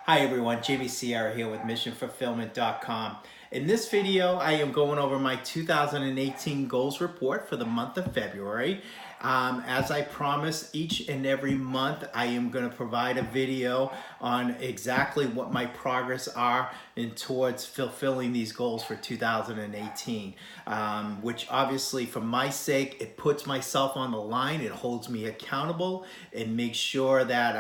Hi everyone, Jamie Sierra here with MissionFulfillment.com. In this video, I am going over my 2018 goals report for the month of February. As I promised, each and every month I am going to provide a video on exactly what my progress are in towards fulfilling these goals for 2018, which obviously for my sake, it puts myself on the line, it holds me accountable, and makes sure that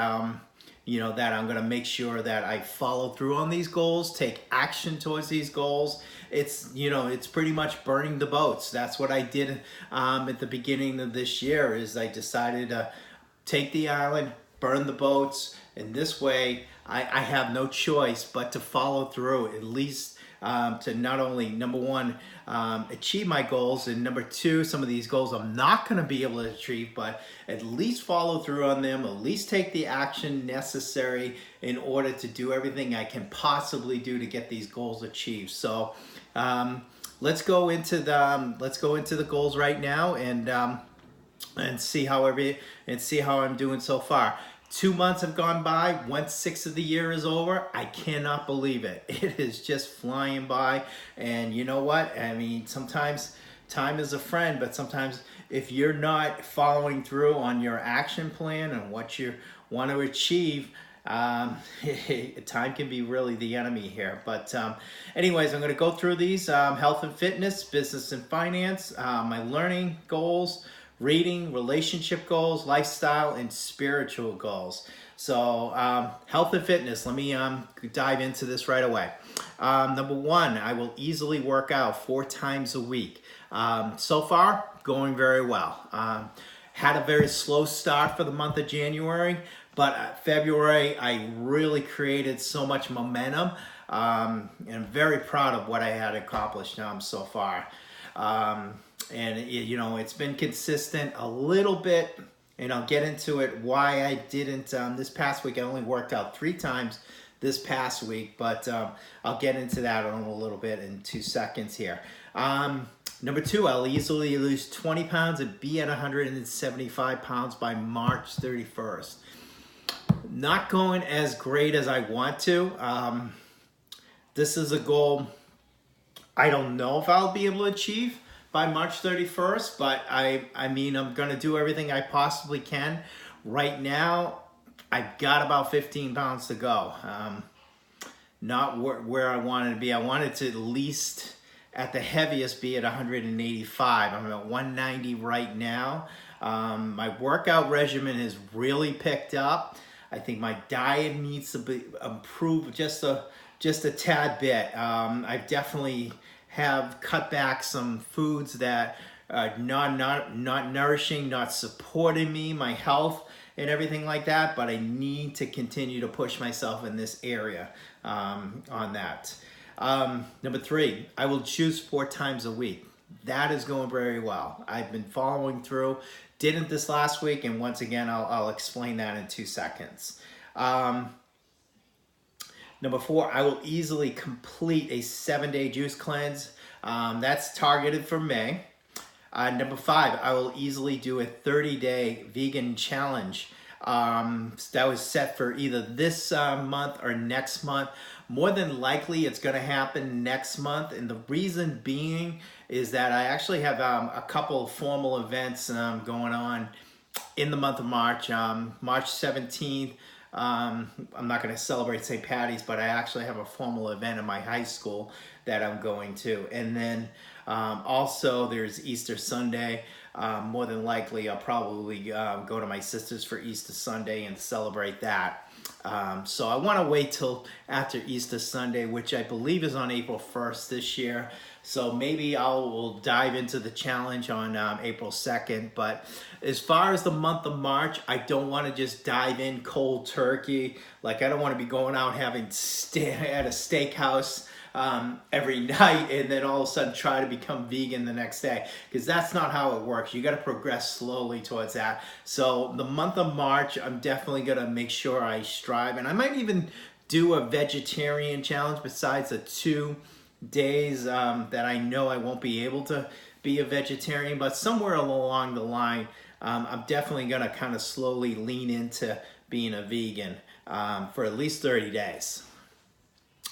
that I'm going to make sure that I follow through on these goals, take action towards these goals. It's pretty much burning the boats. That's what I did at the beginning of this year. Is I decided to take the island, burn the boats, and this way I have no choice but to follow through, at least to not only, number one, achieve my goals, and number two, some of these goals I'm not going to be able to achieve, but at least follow through on them, at least take the action necessary in order to do everything I can possibly do to get these goals achieved. So let's go into the goals right now, and see how I'm doing so far. 2 months have gone by. 1/6 of the year is over. I cannot believe it. It is just flying by. And you know what? I mean, sometimes time is a friend, but sometimes if you're not following through on your action plan and what you want to achieve, time can be really the enemy here. But anyways, I'm going to go through these: health and fitness, business and finance, my learning goals, reading, relationship goals, lifestyle, and spiritual goals. So health and fitness, let me dive into this right away. Number one, I will easily work out 4 times a week. So far, going very well. Had a very slow start for the month of January, but February, I really created so much momentum, and I'm very proud of what I had accomplished so far. And it's been consistent a little bit, and I'll get into it why I didn't this past week. I only worked out 3 times this past week, but I'll get into that in a little bit in 2 seconds here. Number 2, I'll easily lose 20 pounds and be at 175 pounds by March 31st. Not going as great as I want to. This is a goal I don't know if I'll be able to achieve by March 31st, but I mean, I'm going to do everything I possibly can. Right now, I've got about 15 pounds to go. Not where I wanted to be. I wanted to at least, at the heaviest, be at 185. I'm at 190 right now. My workout regimen has really picked up. I think my diet needs to be improved just a tad bit. I've definitely have cut back some foods that are not nourishing, not supporting me, my health, and everything like that. But I need to continue to push myself in this area on that. Number 3, I will choose 4 times a week. That is going very well. I've been following through. Didn't this last week, and once again, I'll explain that in 2 seconds. Number 4, I will easily complete a 7-day juice cleanse. That's targeted for May. Number 5, I will easily do a 30-day vegan challenge. That was set for either this month or next month. More than likely, it's going to happen next month. And the reason being is that I actually have a couple of formal events going on in the month of March. March 17th. I'm not going to celebrate St. Patty's, but I actually have a formal event in my high school that I'm going to. And then also there's Easter Sunday. More than likely, I'll probably go to my sister's for Easter Sunday and celebrate that. So I want to wait till after Easter Sunday, which I believe is on April 1st this year. So maybe we'll dive into the challenge on April 2nd. But as far as the month of March, I don't want to just dive in cold turkey. Like, I don't want to be going out having at a steakhouse every night and then all of a sudden try to become vegan the next day, because that's not how it works. You got to progress slowly towards that. So the month of March, I'm definitely going to make sure I strive, and I might even do a vegetarian challenge besides the 2 days that I know I won't be able to be a vegetarian, but somewhere along the line, I'm definitely going to kind of slowly lean into being a vegan for at least 30 days.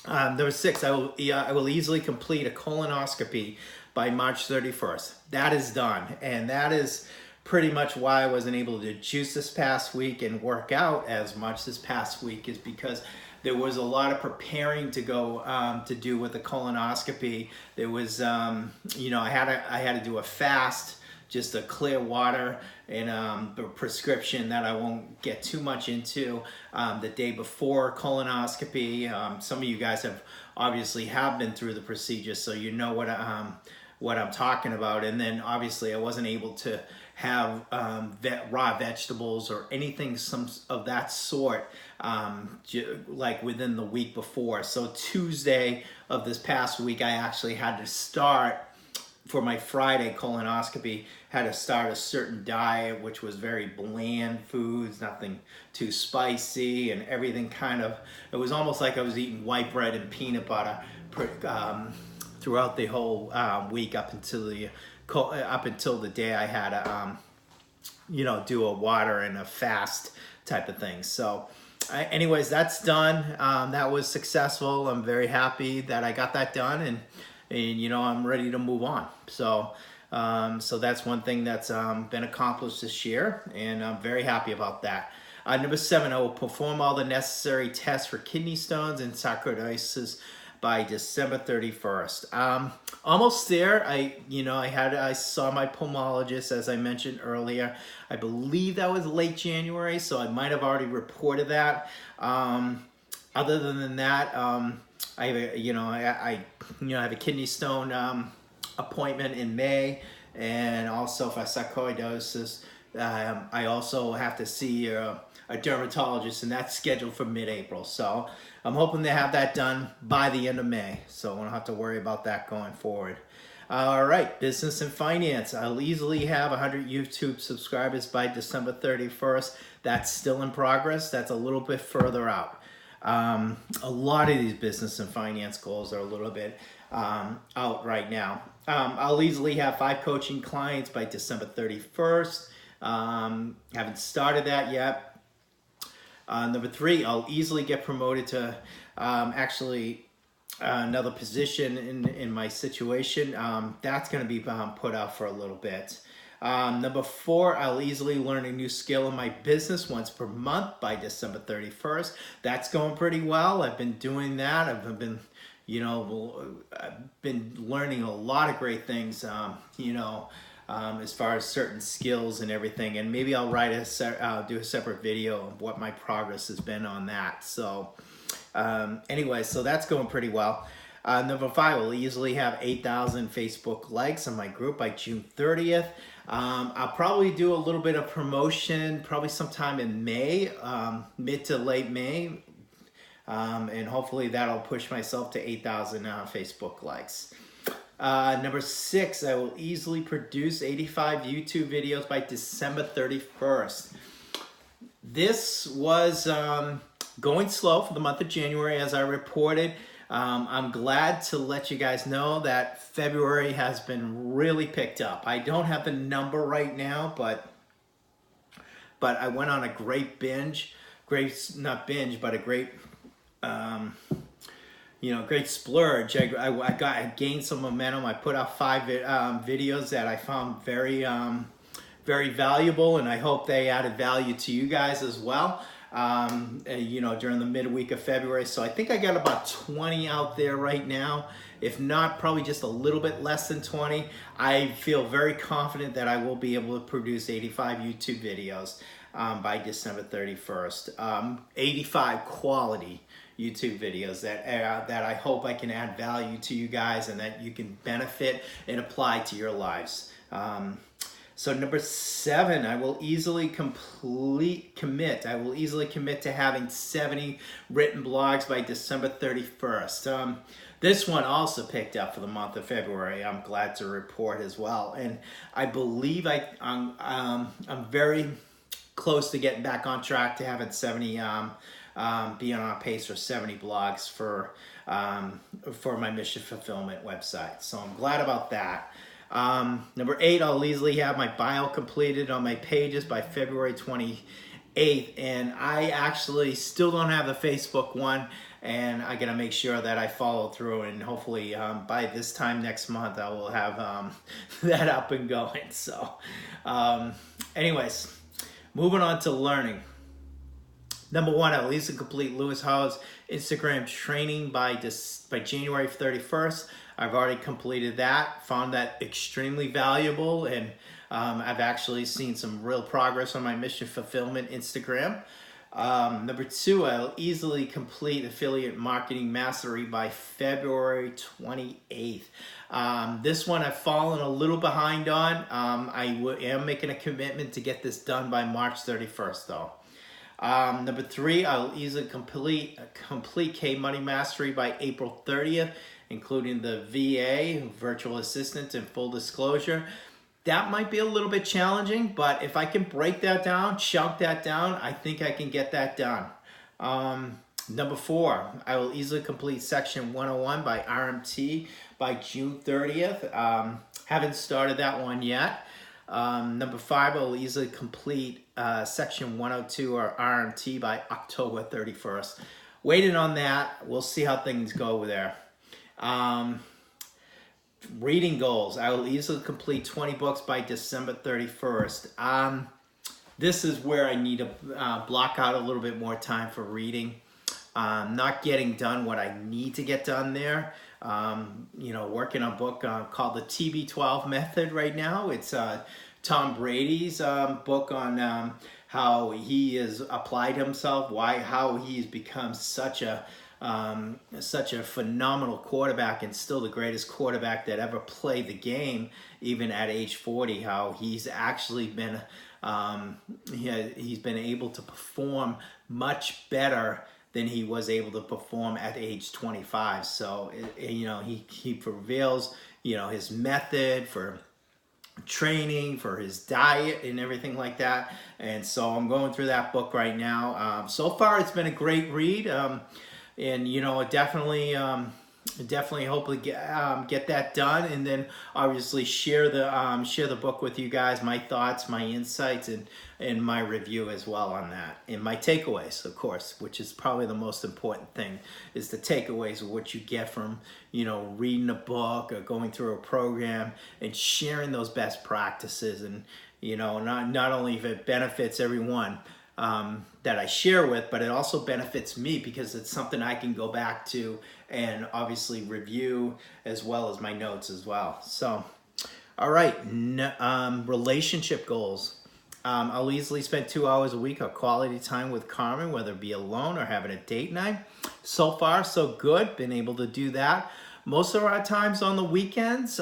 Number 6, I will easily complete a colonoscopy by March 31st. That is done, and that is pretty much why I wasn't able to juice this past week and work out as much this past week, is because there was a lot of preparing to go to do with the colonoscopy. There was, you know, I had to do a fast, just a clear water and a prescription that I won't get too much into the day before colonoscopy. Some of you guys have obviously been through the procedure, so you know what I'm talking about. And then obviously I wasn't able to have raw vegetables or anything of that sort like within the week before. So Tuesday of this past week, I actually had to start, for my Friday colonoscopy, had to start a certain diet, which was very bland foods, nothing too spicy, and everything kind of, it was almost like I was eating white bread and peanut butter throughout the whole week up until the day I had to, you know, do a water and a fast type of thing. So anyways, that's done. That was successful. I'm very happy that I got that done, and you know, I'm ready to move on. So so that's one thing that's been accomplished this year, and I'm very happy about that. Number 7, I will perform all the necessary tests for kidney stones and sarcoidosis by December 31st. Almost there. I saw my pulmonologist, as I mentioned earlier. I believe that was late January, so I might have already reported that. Other than that, I have a kidney stone appointment in May, and also for sarcoidosis, I also have to see a dermatologist, and that's scheduled for mid-April. So I'm hoping to have that done by the end of May, so I won't have to worry about that going forward. All right, business and finance. I'll easily have 100 YouTube subscribers by December 31st. That's still in progress. That's a little bit further out. A lot of these business and finance goals are a little bit out right now. I'll easily have 5 coaching clients by December 31st. Haven't started that yet. Number 3, I'll easily get promoted to another position in my situation. That's going to be put out for a little bit. Number 4, I'll easily learn a new skill in my business once per month by December 31st. That's going pretty well. I've been doing that. I've been, I've been learning a lot of great things, as far as certain skills and everything. And maybe I'll do a separate video of what my progress has been on that. So anyway, so that's going pretty well. Number 5, we'll easily have 8,000 Facebook likes on my group by June 30th. I'll probably do a little bit of promotion, probably sometime in May, mid to late May. And hopefully that'll push myself to 8,000 Facebook likes. Number 6, I will easily produce 85 YouTube videos by December 31st. This was going slow for the month of January, as I reported. I'm glad to let you guys know that February has been really picked up. I don't have the number right now, but I went on a great binge, great splurge. I gained some momentum. I put out 5 videos that I found very valuable, and I hope they added value to you guys as well. During the midweek of February. So I think I got about 20 out there right now. If not, probably just a little bit less than 20. I feel very confident that I will be able to produce 85 YouTube videos by December 31st. 85 quality YouTube videos that I hope I can add value to you guys and that you can benefit and apply to your lives. So number 7, I will easily commit to having 70 written blogs by December 31st. This one also picked up for the month of February. I'm glad to report as well, and I believe I'm very close to getting back on track to having 70. Being on pace for 70 blogs for my Mission Fulfillment website. So I'm glad about that. Number 8, I'll easily have my bio completed on my pages by February 28th. 8th, and I actually still don't have the Facebook one, and I gotta make sure that I follow through, and hopefully by this time next month I will have that up and going. So anyways, moving on to learning. Number 1, at least complete Lewis Howes Instagram training by January 31st. I've already completed that, found that extremely valuable, and I've actually seen some real progress on my mission fulfillment Instagram. Number 2, I'll easily complete affiliate marketing mastery by February 28th. This one I've fallen a little behind on. I am making a commitment to get this done by March 31st though. Number 3, I'll easily complete K-Money Mastery by April 30th, including the VA, virtual assistant, and full disclosure. That might be a little bit challenging, but if I can break that down, chunk that down, I think I can get that done. Number 4, I will easily complete Section 101 by RMT by June 30th. Haven't started that one yet. Number 5, I will easily complete Section 102 or RMT by October 31st. Waiting on that. We'll see how things go there. Reading goals. I will easily complete 20 books by December 31st. This is where I need to block out a little bit more time for reading. Not getting done what I need to get done there. Working on a book called the TB12 Method right now. It's Tom Brady's book on how he has applied himself, how he's become such a phenomenal quarterback and still the greatest quarterback that ever played the game, even at age 40. How he's actually been he's been able to perform much better than he was able to perform at age 25. So he prevails, his method for training, for his diet and everything like that. And so I'm going through that book right now. So far it's been a great read, and definitely hopefully get that done, and then obviously share the book with you guys, my thoughts, my insights, and my review as well on that, and my takeaways, of course, which is probably the most important thing, is the takeaways of what you get from reading a book or going through a program, and sharing those best practices, and not only if it benefits everyone that I share with, but it also benefits me because it's something I can go back to and obviously review, as well as my notes as well. So, all right, relationship goals. I'll easily spend 2 hours a week of quality time with Carmen, whether it be alone or having a date night. So far, so good. Been able to do that. Most of our times on the weekends.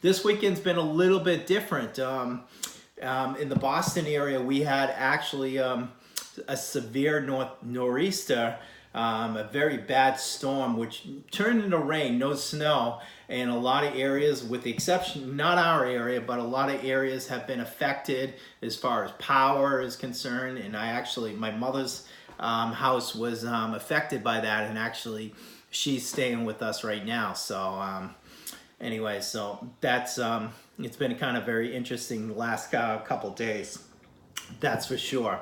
This weekend's been a little bit different. In the Boston area, we had actually a severe nor'easter, a very bad storm, which turned into rain, no snow, and a lot of areas, with the exception, not our area, but a lot of areas have been affected as far as power is concerned. And my mother's house was affected by that, and actually she's staying with us right now. So anyway, so that's it's been kind of very interesting the last couple days, that's for sure.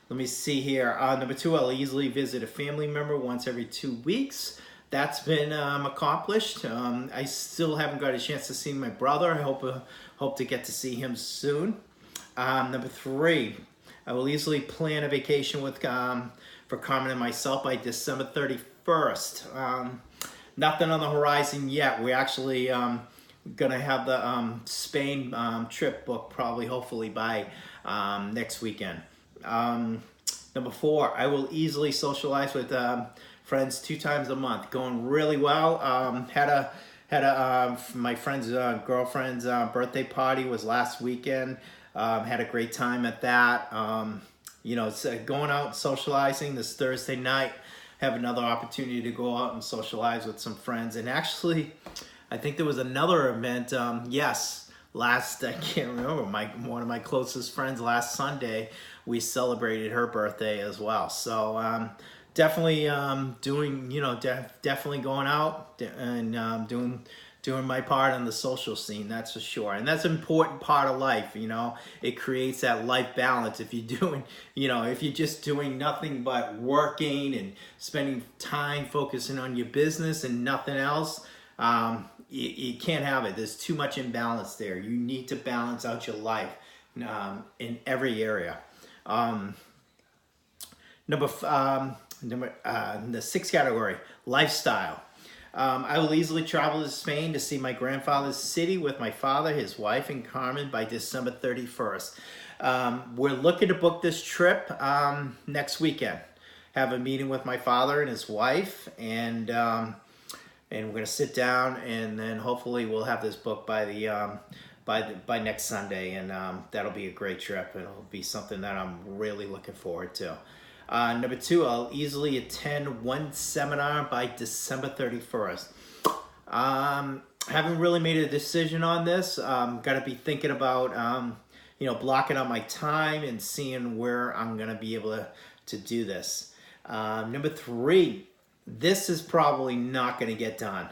Let me see here. Number 2, I'll easily visit a family member once every 2 weeks. That's been accomplished. I still haven't got a chance to see my brother. I hope to get to see him soon. Number 3, I will easily plan a vacation for Carmen and myself by December 31st. Nothing on the horizon yet. We're actually gonna have the Spain trip booked probably, hopefully by next weekend. Number 4, I will easily socialize with friends 2 times a month. Going really well. Had my friend's girlfriend's birthday party was last weekend. Had a great time at that. It's going out socializing this Thursday night. Have another opportunity to go out and socialize with some friends. And actually, I think there was another event. I can't remember, one of my closest friends last Sunday, we celebrated her birthday as well. So definitely definitely going out and doing my part on the social scene, that's for sure. And that's an important part of life, you know. It creates that life balance. If you're doing, you know, if you're just doing nothing but working and spending time focusing on your business and nothing else, you can't have it. There's too much imbalance there. You need to balance out your life in every area. The sixth category, lifestyle. I will easily travel to Spain to see my grandfather's city with my father, his wife, and Carmen by December 31st. We're looking to book this trip next weekend. Have a meeting with my father and his wife, and we're going to sit down, and then hopefully we'll have this booked by next Sunday, and that'll be a great trip. It'll be something that I'm really looking forward to. Number 2, I'll easily attend one seminar by December 31st. Haven't really made a decision on this. Got to be thinking about, blocking out my time and seeing where I'm going to be able to do this. Number 3, this is probably not going to get done.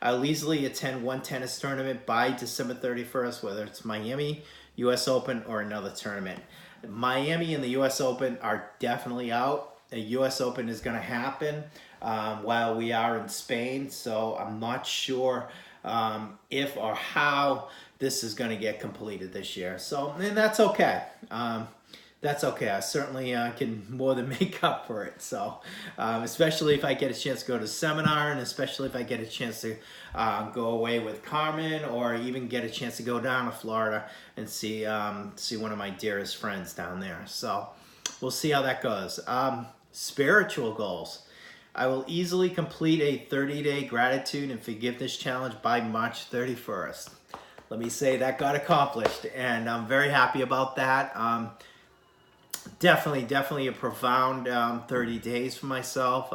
I'll easily attend one tennis tournament by December 31st, whether it's Miami, US Open, or another tournament. Miami and the US Open are definitely out. The US Open is going to happen while we are in Spain, so I'm not sure if or how this is going to get completed this year. So, and that's okay. That's okay. I certainly can more than make up for it. So, especially if I get a chance to go to a seminar, and especially if I get a chance to go away with Carmen, or even get a chance to go down to Florida and see one of my dearest friends down there. So, we'll see how that goes. Spiritual goals. I will easily complete a 30-day gratitude and forgiveness challenge by March 31st. Let me say that got accomplished, and I'm very happy about that. Definitely a profound 30 days for myself.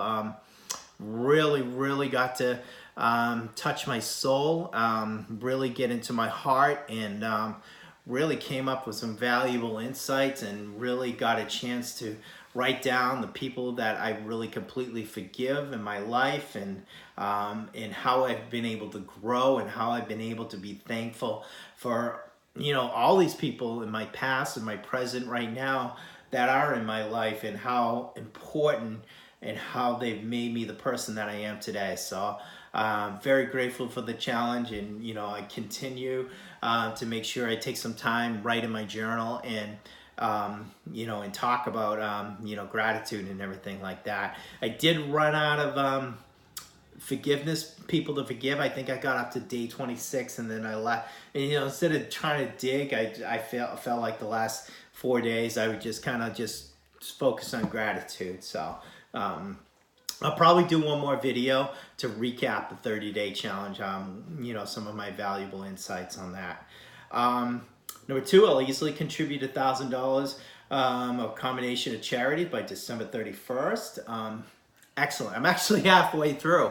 Really got to touch my soul, really get into my heart, and really came up with some valuable insights, and really got a chance to write down the people that I really completely forgive in my life, and how I've been able to grow, and how I've been able to be thankful for, all these people in my past and my present right now that are in my life, and how important and how they've made me the person that I am today. So very grateful for the challenge, and I continue to make sure I take some time, write in my journal, and and talk about gratitude and everything like that. I did run out of forgiveness, people to forgive. I think I got up to day 26, and then I left. And instead of trying to dig, I felt like the last 4 days I would just kind of just focus on gratitude. So I'll probably do one more video to recap the 30-day challenge. Some of my valuable insights on that. Number 2, I'll easily contribute $1,000 a combination of charity by December 31st. Excellent. I'm actually halfway through,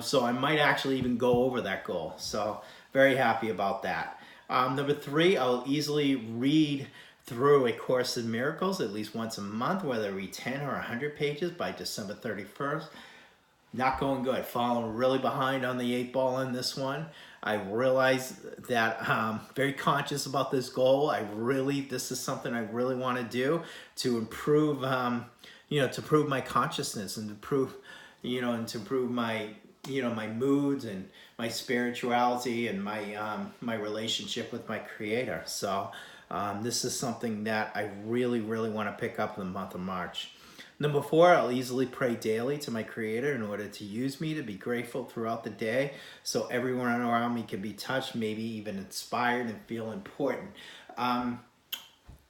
so I might actually even go over that goal. So very happy about that. Number 3, I'll easily read through A Course in Miracles at least once a month, whether I read 10 or 100 pages by December 31st. Not going good. Falling really behind on the 8 ball on this one. I realize that I'm very conscious about this goal. This is something I really want to do to improve, to improve my consciousness, and to improve my, my moods and my spirituality, and my relationship with my Creator. So this is something that I really want to pick up in the month of March. Number 4, I'll easily pray daily to my Creator in order to use me to be grateful throughout the day, so everyone around me can be touched, maybe even inspired, and feel important.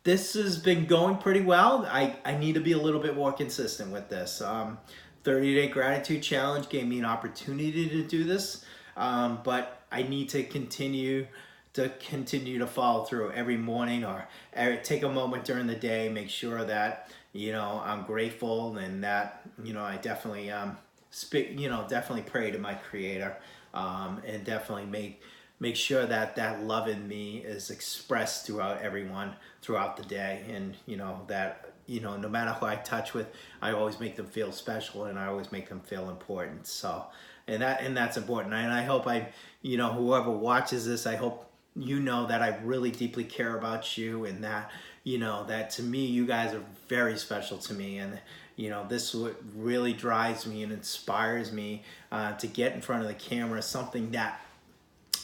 This has been going pretty well. I need to be a little bit more consistent with this. 30-day gratitude challenge gave me an opportunity to do this, but I need to continue to follow through every morning, or take a moment during the day, make sure that I'm grateful, and that I definitely definitely pray to my Creator, and definitely make sure that love in me is expressed throughout everyone throughout the day, and that no matter who I touch with, I always make them feel special, and I always make them feel important. So, and that's important. And I hope whoever watches this, I hope you know that I really deeply care about you, and that, that to me, you guys are very special to me. And, this is what really drives me and inspires me to get in front of the camera, something that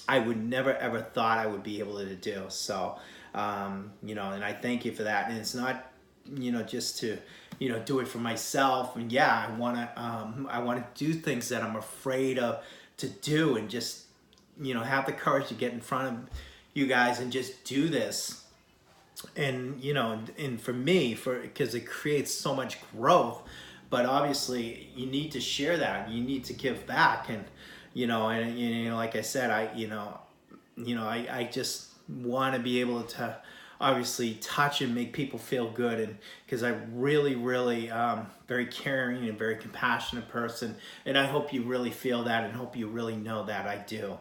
I would never ever thought I would be able to do. So, and I thank you for that. And it's not, just to, do it for myself. And yeah, I want to do things that I'm afraid of to do, and just, have the courage to get in front of you guys and just do this. And, and for me, because it creates so much growth, but obviously you need to share that. You need to give back. And, like I said, I just want to be able to obviously touch and make people feel good, and because I really very caring and very compassionate person, and I hope you really feel that, and hope you really know that I do.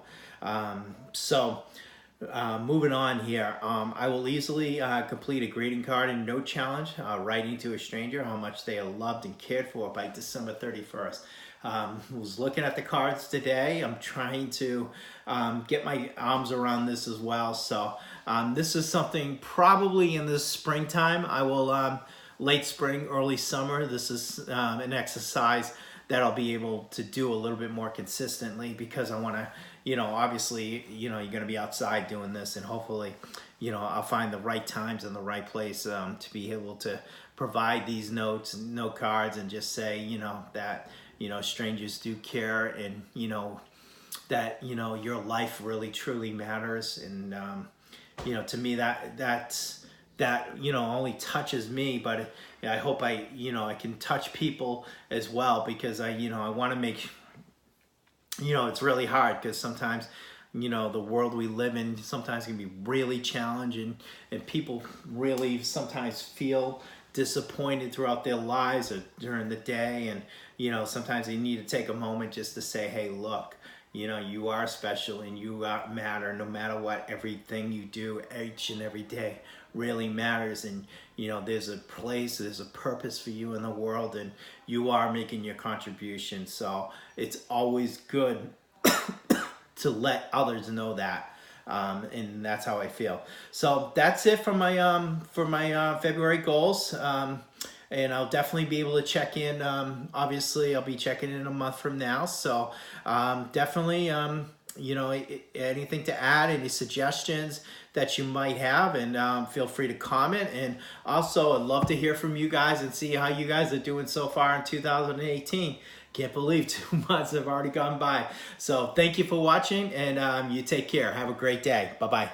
Moving on here, I will easily complete a greeting card and note challenge, writing to a stranger how much they are loved and cared for by December 31st. Was looking at the cards today. I'm trying to get my arms around this as well. So this is something probably in the springtime. I will, late spring, early summer. This is an exercise that I'll be able to do a little bit more consistently, because I want to, obviously, you're going to be outside doing this, and hopefully, I'll find the right times and the right place to be able to provide these notes, note cards, and just say, that, strangers do care, and, that, your life really truly matters. And, to me, that only touches me, but I hope I can touch people as well, because I want to make, it's really hard, because sometimes, the world we live in sometimes can be really challenging, and people really sometimes feel disappointed throughout their lives or during the day. And, sometimes they need to take a moment just to say, hey, look, you are special, and you matter no matter what. Everything you do each and every day really matters, and there's a place, there's a purpose for you in the world, and you are making your contribution. So it's always good to let others know that, and that's how I feel. So that's it for my February goals. And I'll definitely be able to check in. Obviously, I'll be checking in a month from now. So definitely, anything to add, any suggestions that you might have, and feel free to comment. And also, I'd love to hear from you guys and see how you guys are doing so far in 2018. Can't believe 2 months have already gone by. So thank you for watching, and you take care. Have a great day. Bye-bye.